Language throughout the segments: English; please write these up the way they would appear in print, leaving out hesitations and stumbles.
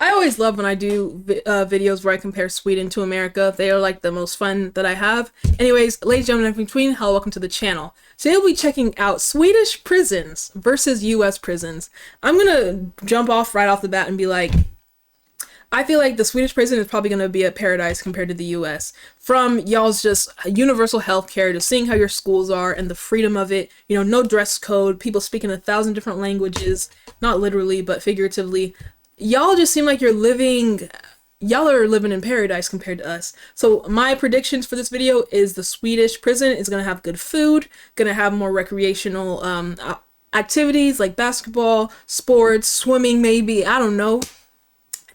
I always love when I do videos where I compare Sweden to America. They are like the most fun that I have. Anyways, ladies and gentlemen in between, hello, welcome to the channel. Today we'll be checking out Swedish prisons versus US prisons. I'm gonna jump off right off the bat and be like, I feel like the Swedish prison is probably going to be a paradise compared to the US. From y'all's just universal health care to seeing how your schools are and the freedom of it, you know, no dress code, people speaking 1,000 different languages, not literally, but figuratively. Y'all just seem like y'all are living in paradise compared to us. So my predictions for this video is the Swedish prison is going to have good food, going to have more recreational activities like basketball, sports, swimming maybe, I don't know.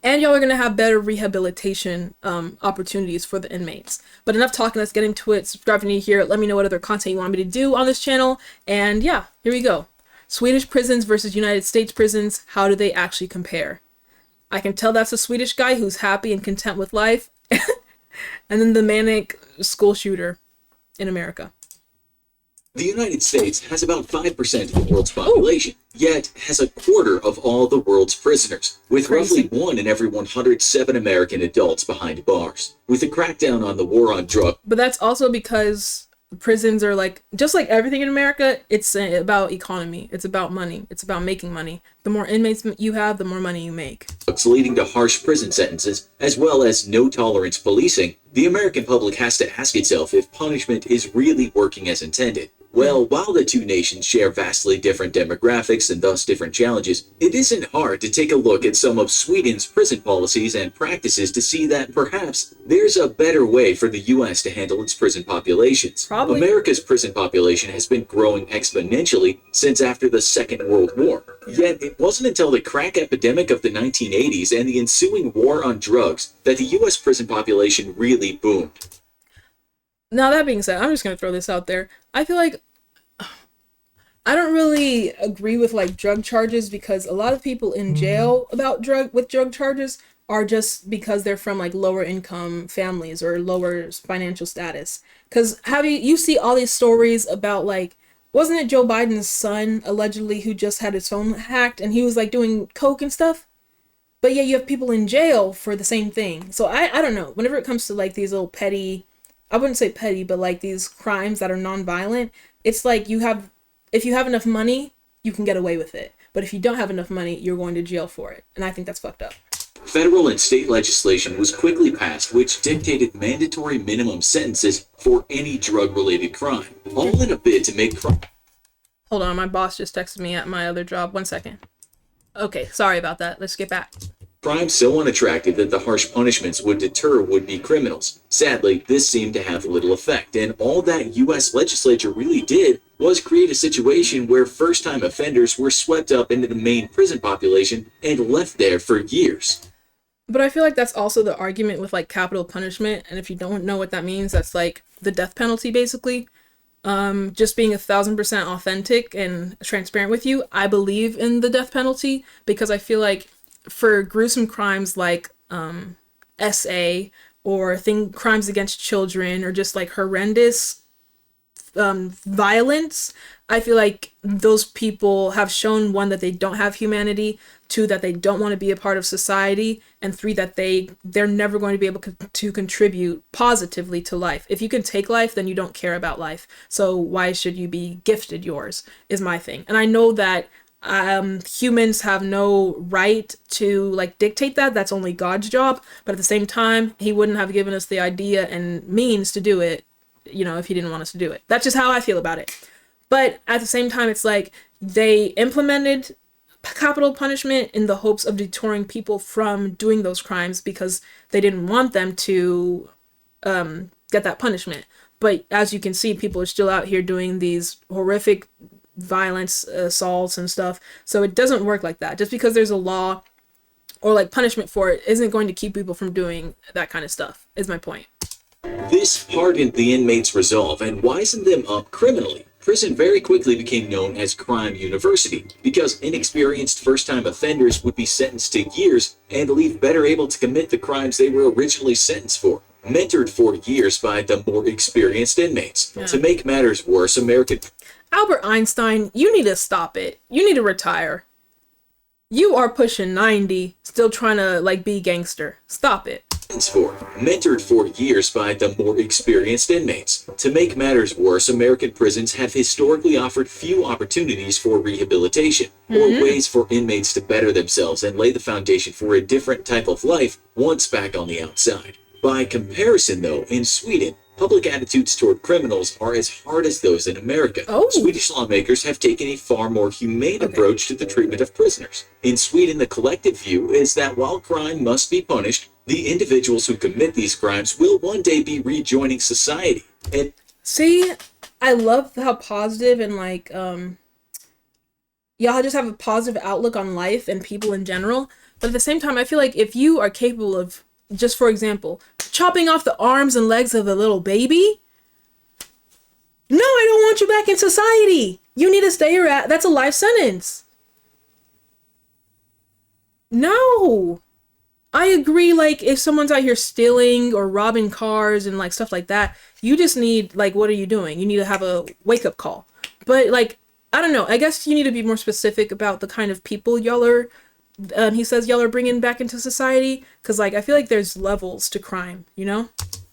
And y'all are going to have better rehabilitation opportunities for the inmates. But enough talking, let's get into it. Subscribe if you're new here. Let me know what other content you want me to do on this channel. And yeah, here we go. Swedish prisons versus United States prisons. How do they actually compare? I can tell that's a Swedish guy who's happy and content with life. And then the manic school shooter in America. The United States has about 5% of the world's population, yet has a quarter of all the world's prisoners, with roughly 1 in every 107 American adults behind bars. With a crackdown on the war on drugs. But that's also because prisons are like, just like everything in America, it's about economy. It's about money. It's about making money. The more inmates you have, the more money you make. Leading to harsh prison sentences, as well as no-tolerance policing, the American public has to ask itself if punishment is really working as intended. Well, while the two nations share vastly different demographics and thus different challenges, it isn't hard to take a look at some of Sweden's prison policies and practices to see that perhaps there's a better way for the US to handle its prison populations. Probably. America's prison population has been growing exponentially since after the Second World War. Yet it wasn't until the crack epidemic of the 1980s and the ensuing war on drugs that the US prison population really boomed. Now, that being said, I'm just going to throw this out there. I feel like I don't really agree with like drug charges because a lot of people in jail about drug charges are just because they're from like lower income families or lower financial status. Because you see all these stories about like, wasn't it Joe Biden's son allegedly who just had his phone hacked and he was like doing coke and stuff? But yeah, you have people in jail for the same thing. So I don't know. Whenever it comes to like these little petty, I wouldn't say petty, but like these crimes that are non-violent, it's like if you have enough money, you can get away with it. But if you don't have enough money, you're going to jail for it. And I think that's fucked up. Federal and state legislation was quickly passed which dictated mandatory minimum sentences for any drug-related crime, all in a bid to make crime. Hold on, my boss just texted me at my other job. 1 second. Okay, sorry about that. Let's get back. Crime so unattractive that the harsh punishments would deter would-be criminals. Sadly, this seemed to have little effect, and all that U.S. legislature really did was create a situation where first-time offenders were swept up into the main prison population and left there for years. But I feel like that's also the argument with like capital punishment, and if you don't know what that means, that's like the death penalty basically. Just being 1,000% authentic and transparent with you, I believe in the death penalty because I feel like for gruesome crimes like SA or crimes against children or just like horrendous violence, I feel like those people have shown, 1, that they don't have humanity, 2, that they don't want to be a part of society, and 3, that they're never going to be able to contribute positively to life. If you can take life, then you don't care about life. So why should you be gifted yours, is my thing. And I know that humans have no right to like dictate that. That's only God's job. But at the same time, he wouldn't have given us the idea and means to do it, you know, if he didn't want us to do it. That's just how I feel about it. But at the same time, it's like they implemented capital punishment in the hopes of deterring people from doing those crimes because they didn't want them to get that punishment. But as you can see, people are still out here doing these horrific violence, assaults and stuff. So it doesn't work like that. Just because there's a law or like punishment for it isn't going to keep people from doing that kind of stuff, is my point. This hardened the inmates' resolve and wisened them up criminally. Prison very quickly became known as Crime University because inexperienced first-time offenders would be sentenced to years and leave better able to commit the crimes they were originally sentenced for. Mentored for years by the more experienced inmates. Yeah. To make matters worse, Albert Einstein, you need to stop it. You need to retire. You are pushing 90, still trying to like be gangster. Stop it. For, mentored for years by the more experienced inmates. To make matters worse, American prisons have historically offered few opportunities for rehabilitation, or ways for inmates to better themselves and lay the foundation for a different type of life once back on the outside. By comparison, though, in Sweden, public attitudes toward criminals are as hard as those in America. Oh. Swedish lawmakers have taken a far more humane approach to the treatment of prisoners. In Sweden, the collective view is that while crime must be punished, the individuals who commit these crimes will one day be rejoining society. And see, I love how positive and like y'all just have a positive outlook on life and people in general. But at the same time, I feel like if you are capable of, just for example, chopping off the arms and legs of a little baby, no, I don't want you back in society. You need to stay your ass. That's a life sentence. No. I agree, like, if someone's out here stealing or robbing cars and, like, stuff like that, you just need, like, what are you doing? You need to have a wake-up call. But, like, I don't know. I guess you need to be more specific about the kind of people y'all are, he says y'all are bringing back into society. Because, like, I feel like there's levels to crime, you know?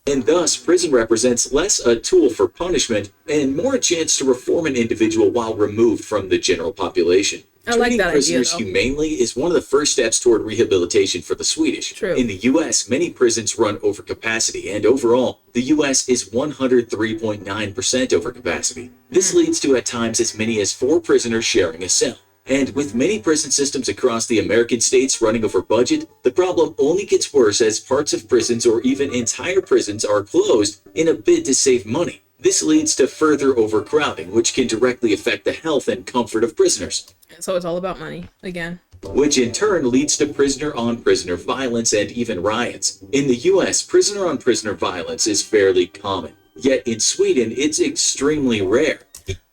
And thus, prison represents less a tool for punishment and more a chance to reform an individual while removed from the general population. I like that idea, prisoners though. humanely is one of the first steps toward rehabilitation for the Swedish. True. In the U.S., many prisons run over capacity, and overall, the U.S. is 103.9% over capacity. This leads to at times as many as 4 prisoners sharing a cell. And with many prison systems across the American states running over budget, the problem only gets worse as parts of prisons or even entire prisons are closed in a bid to save money. This leads to further overcrowding, which can directly affect the health and comfort of prisoners. So it's all about money, again. Which in turn leads to prisoner-on-prisoner violence and even riots. In the US, prisoner-on-prisoner violence is fairly common. Yet in Sweden, it's extremely rare.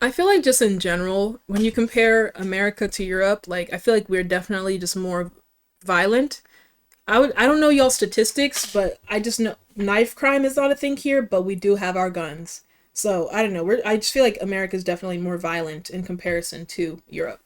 I feel like just in general, when you compare America to Europe, like, I feel like we're definitely just more violent. I don't know y'all statistics, but I just know knife crime is not a thing here, but we do have our guns. So, I don't know. I just feel like America's definitely more violent in comparison to Europe.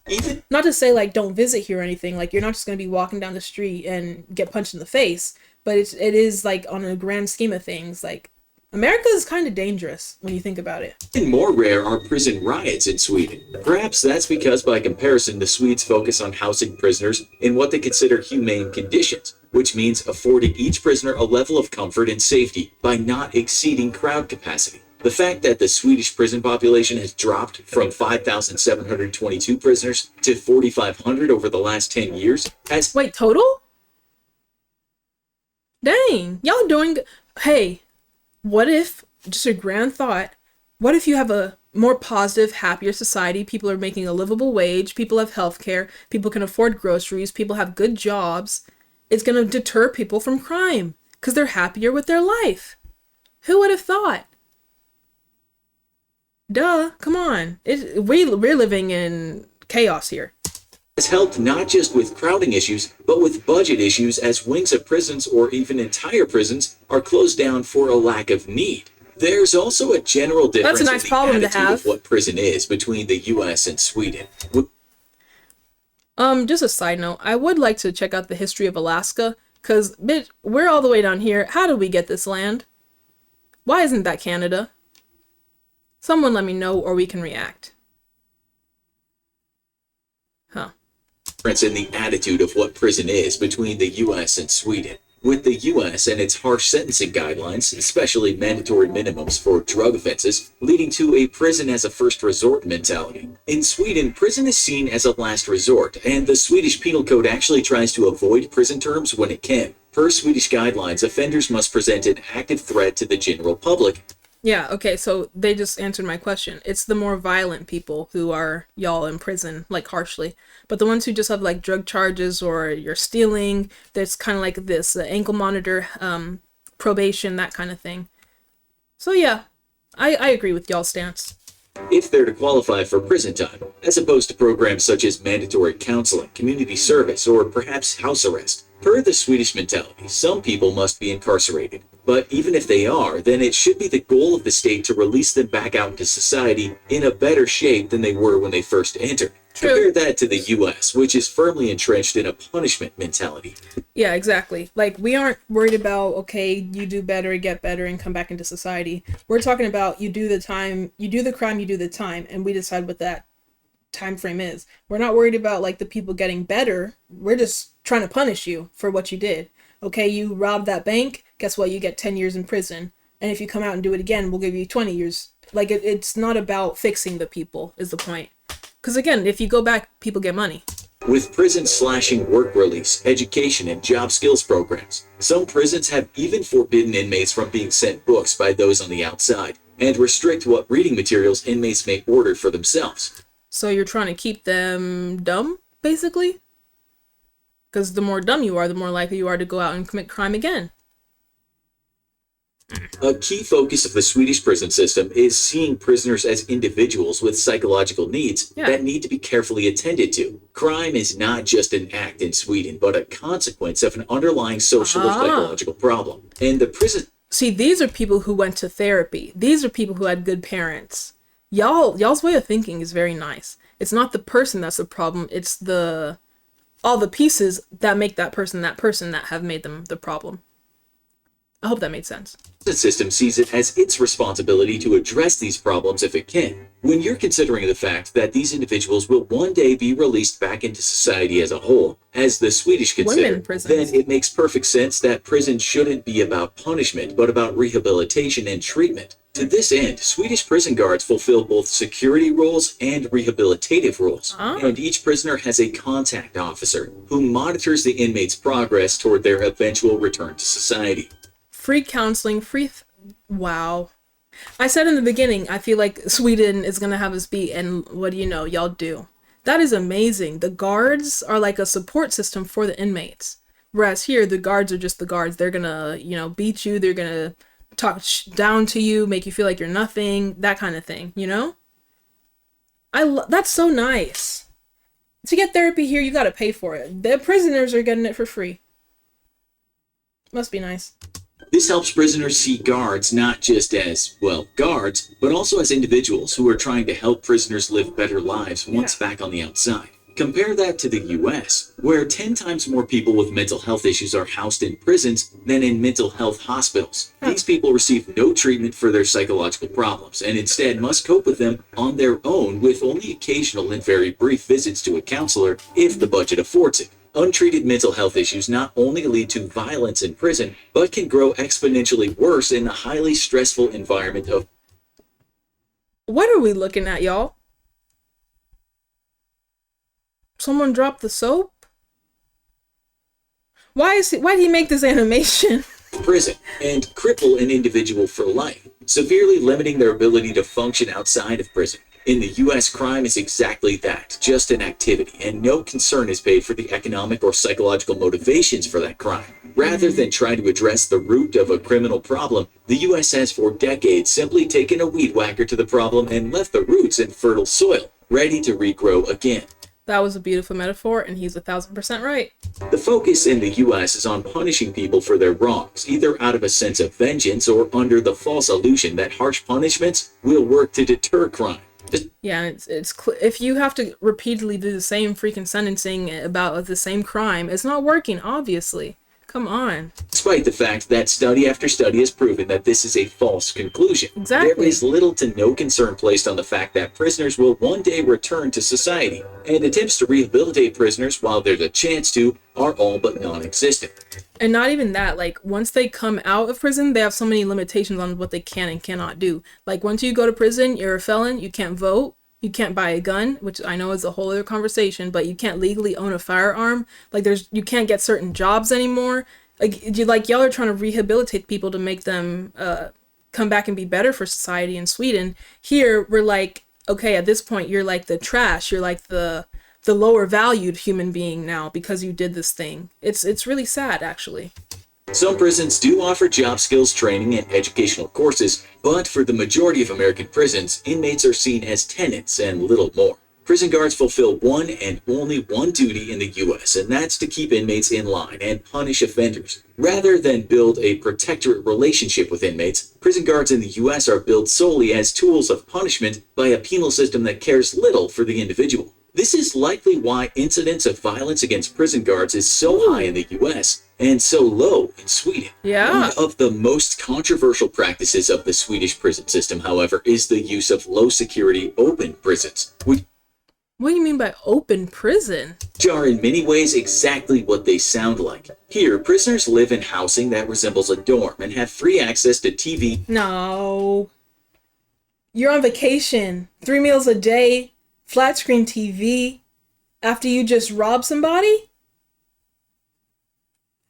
Even Not to say, like, don't visit here or anything. Like, you're not just going to be walking down the street and get punched in the face. But it is, like, on a grand scheme of things, like, America is kind of dangerous when you think about it. more rare are prison riots in Sweden. Perhaps that's because by comparison, the Swedes focus on housing prisoners in what they consider humane conditions, which means affording each prisoner a level of comfort and safety by not exceeding crowd capacity. The fact that the Swedish prison population has dropped from 5,722 prisoners to 4,500 over the last 10 years has... Wait, total? Dang, y'all doing... Hey, what if, just a grand thought, what if you have a more positive, happier society? People are making a livable wage, people have healthcare, people can afford groceries, people have good jobs. It's going to deter people from crime because they're happier with their life. Who would have thought? Duh, come on. We're living in chaos here. has helped not just with crowding issues, but with budget issues as wings of prisons or even entire prisons are closed down for a lack of need. There's also a general difference That's a nice in the problem to attitude have. of what prison is between the US and Sweden. Just a side note, I would like to check out the history of Alaska, because, bitch, we're all the way down here. How did we get this land? Why isn't that Canada? Someone let me know, or we can react. Huh. Difference in the attitude of what prison is between the US and Sweden. With the US and its harsh sentencing guidelines, especially mandatory minimums for drug offenses, leading to a prison as a first resort mentality. In Sweden, prison is seen as a last resort, and the Swedish Penal Code actually tries to avoid prison terms when it can. Per Swedish guidelines, offenders must present an active threat to the general public. Yeah, okay, so they just answered my question. It's the more violent people who are y'all in prison, like, harshly. But the ones who just have, like, drug charges or you're stealing, there's kind of like this ankle monitor, probation, that kind of thing. So yeah, I agree with y'all's stance. If they're to qualify for prison time, as opposed to programs such as mandatory counseling, community service, or perhaps house arrest. Per the Swedish mentality, some people must be incarcerated. But even if they are, then it should be the goal of the state to release them back out into society in a better shape than they were when they first entered. True. Compare that to the US, which is firmly entrenched in a punishment mentality. Yeah, exactly. Like, we aren't worried about, okay, you do better, get better, and come back into society. We're talking about you do the time, you do the crime, you do the time, and we decide what that time frame is. We're not worried about, like, the people getting better. We're just trying to punish you for what you did. Okay, you robbed that bank, guess what? You get 10 years in prison. And if you come out and do it again, we'll give you 20 years. Like, it's not about fixing the people, is the point. Because again, if you go back, people get money. With prisons slashing work release, education, and job skills programs, some prisons have even forbidden inmates from being sent books by those on the outside, and restrict what reading materials inmates may order for themselves. So you're trying to keep them dumb, basically? Because the more dumb you are, the more likely you are to go out and commit crime again. A key focus of the Swedish prison system is seeing prisoners as individuals with psychological needs that need to be carefully attended to. Crime is not just an act in Sweden, but a consequence of an underlying social or psychological problem. And the prison... See, these are people who went to therapy. These are people who had good parents. Y'all's way of thinking is very nice. It's not the person that's the problem. It's all the pieces that make that person that have made them the problem. I hope that made sense. The system sees it as its responsibility to address these problems if it can. When you're considering the fact that these individuals will one day be released back into society as a whole, as the Swedish consider, then it makes perfect sense that prison shouldn't be about punishment, but about rehabilitation and treatment. To this end, Swedish prison guards fulfill both security roles and rehabilitative roles, and each prisoner has a contact officer who monitors the inmate's progress toward their eventual return to society. Free counseling, wow. I said in the beginning, I feel like Sweden is going to have us beat, and what do you know, y'all do. That is amazing. The guards are like a support system for the inmates. Whereas here, the guards are just the guards. They're going to, beat you. They're going to talk down to you, make you feel like you're nothing, that kind of thing, that's so nice. To get therapy here, you got to pay for it. The prisoners are getting it for free. Must be nice. This helps prisoners see guards not just as, guards, but also as individuals who are trying to help prisoners live better lives once back on the outside. Compare that to the US, where 10 times more people with mental health issues are housed in prisons than in mental health hospitals. These people receive no treatment for their psychological problems and instead must cope with them on their own with only occasional and very brief visits to a counselor if the budget affords it. Untreated mental health issues not only lead to violence in prison, but can grow exponentially worse in the highly stressful environment of... What are we looking at, y'all? Someone dropped the soap? Why did he make this animation? Prison, and cripple an individual for life, severely limiting their ability to function outside of prison. In the US, crime is exactly that, just an activity, and no concern is paid for the economic or psychological motivations for that crime. Rather than try to address the root of a criminal problem, the US has for decades simply taken a weed whacker to the problem and left the roots in fertile soil, ready to regrow again. That was a beautiful metaphor, and he's 1,000% right. The focus in the US is on punishing people for their wrongs, either out of a sense of vengeance or under the false illusion that harsh punishments will work to deter crime. Yeah, if you have to repeatedly do the same freaking sentencing about the same crime, it's not working, obviously. Come on. Despite the fact that study after study has proven that this is a false conclusion, exactly. There is little to no concern placed on the fact that prisoners will one day return to society, and attempts to rehabilitate prisoners while there's a chance to are all but non-existent. And not even that, like, once they come out of prison, they have so many limitations on what they can and cannot do. Like, once you go to prison, you're a felon, you can't vote, you can't buy a gun, which I know is a whole other conversation, but you can't legally own a firearm. Like, you can't get certain jobs anymore. Like, y'all are trying to rehabilitate people to make them come back and be better for society in Sweden. Here, we're like, okay, at this point, you're like the trash. You're like the lower valued human being now because you did this thing. It's really sad, actually. Some prisons do offer job skills training and educational courses, but for the majority of American prisons, inmates are seen as tenants and little more. Prison guards fulfill one and only one duty in the US, and that's to keep inmates in line and punish offenders. Rather than build a protectorate relationship with inmates, prison guards in the US are billed solely as tools of punishment by a penal system that cares little for the individual. This is likely why incidents of violence against prison guards is so high in the US and so low in Sweden. Yeah. One of the most controversial practices of the Swedish prison system, however, is the use of low security open prisons, which What do you mean by open prison? are in many ways exactly what they sound like. Here, prisoners live in housing that resembles a dorm and have free access to TV. No. You're on vacation. 3 meals a day, flat screen TV, after you just rob somebody?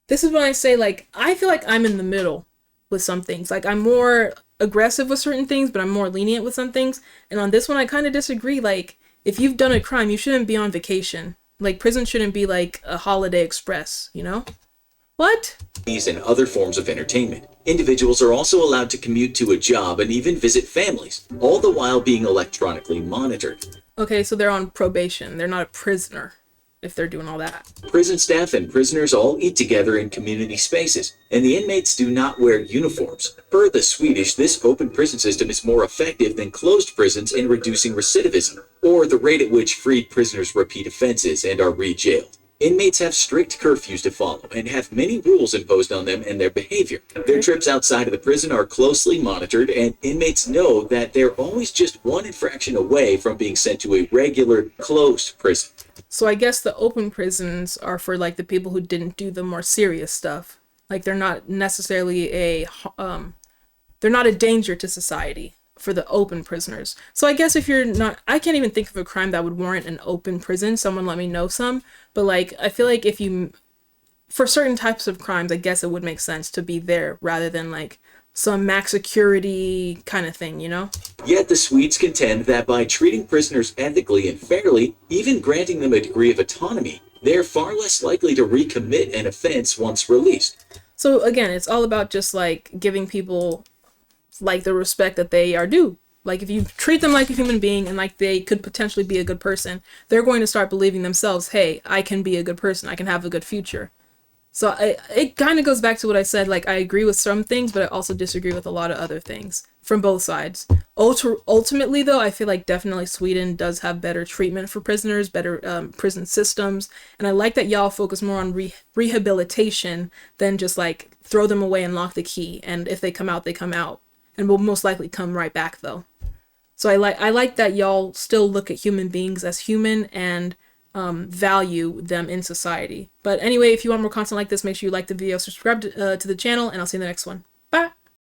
This is when I say, like, I feel like I'm in the middle with some things. Like, I'm more aggressive with certain things, but I'm more lenient with some things. And on this one, I kind of disagree. Like, if you've done a crime, you shouldn't be on vacation. Like, prison shouldn't be like a holiday express, you know? What? And other forms of entertainment. Individuals are also allowed to commute to a job and even visit families, all the while being electronically monitored. Okay, so they're on probation. They're not a prisoner if they're doing all that. Prison staff and prisoners all eat together in community spaces, and the inmates do not wear uniforms. Per the Swedish, this open prison system is more effective than closed prisons in reducing recidivism, or the rate at which freed prisoners repeat offenses and are re-jailed. Inmates have strict curfews to follow and have many rules imposed on them and their behavior. Their trips outside of the prison are closely monitored, and inmates know that they're always just one infraction away from being sent to a regular closed prison. So I guess the open prisons are for like the people who didn't do the more serious stuff. Like they're not necessarily they're not a danger to society for the open prisoners. So I guess if you're not, I can't even think of a crime that would warrant an open prison. Someone let me know some. But like, I feel like if you, for certain types of crimes, I guess it would make sense to be there rather than like some max security kind of thing, you know? Yet the Swedes contend that by treating prisoners ethically and fairly, even granting them a degree of autonomy, they're far less likely to recommit an offense once released. So again, it's all about just like giving people like the respect that they are due. Like if you treat them like a human being and like they could potentially be a good person, they're going to start believing themselves, hey, I can be a good person. I can have a good future. So it kind of goes back to what I said. Like I agree with some things, but I also disagree with a lot of other things from both sides. Ultimately, though, I feel like definitely Sweden does have better treatment for prisoners, better prison systems. And I like that y'all focus more on rehabilitation than just like throw them away and lock the key. And if they come out, they come out. And will most likely come right back though. So I like that y'all still look at human beings as human and value them in society. But anyway, if you want more content like this, make sure you like the video, subscribe to the channel, and I'll see you in the next one.